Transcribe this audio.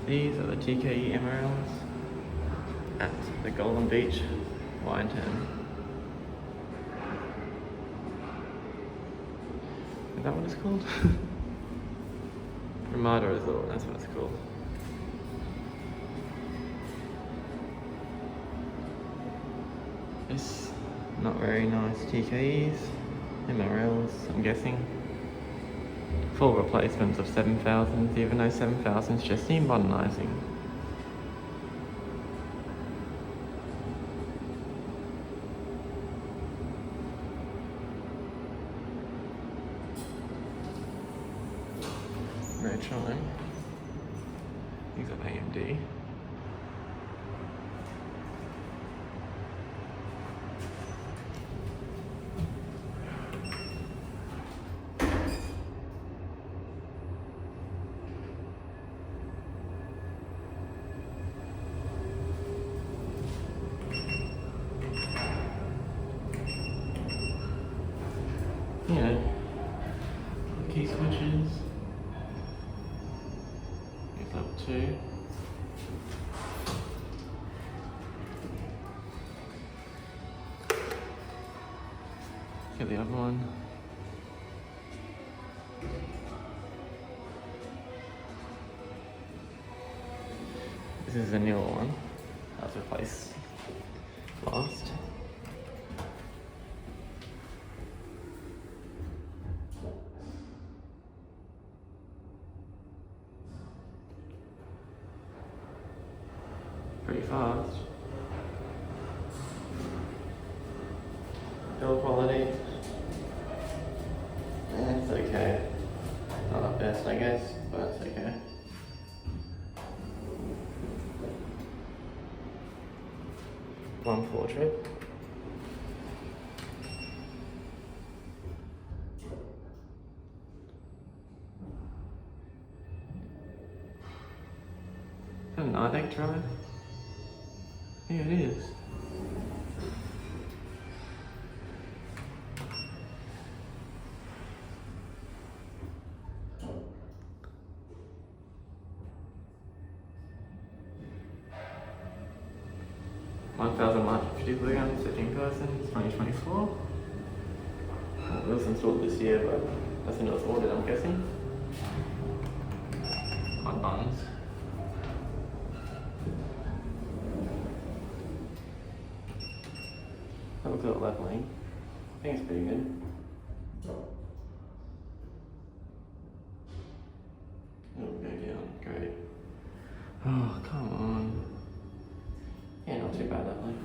These are the TKE MRLs at the Golden Beach wine turn. Is that what it's called? Ramada Resort, that's what it's called. It's not very nice TKEs, MRLs, I'm guessing. Full replacements of 7000s, even though 7000s just need modernising. Very trying. These are AMD. Yeah, key switches. It's level 2. Get the other one. This is a newer one. That was replaced last. Pretty fast. Build quality. It's okay. Not the best, I guess, but it's okay. One full trip. Is that an IDEC drive? Yeah, it is. $1,150 blue gun, 13,000, 2024. It was installed this year, but that's when it was ordered, I'm guessing. Hot buns. Have a look at leveling. I think it's pretty good. It'll go down, great. Oh, come on. Yeah, not too bad leveling.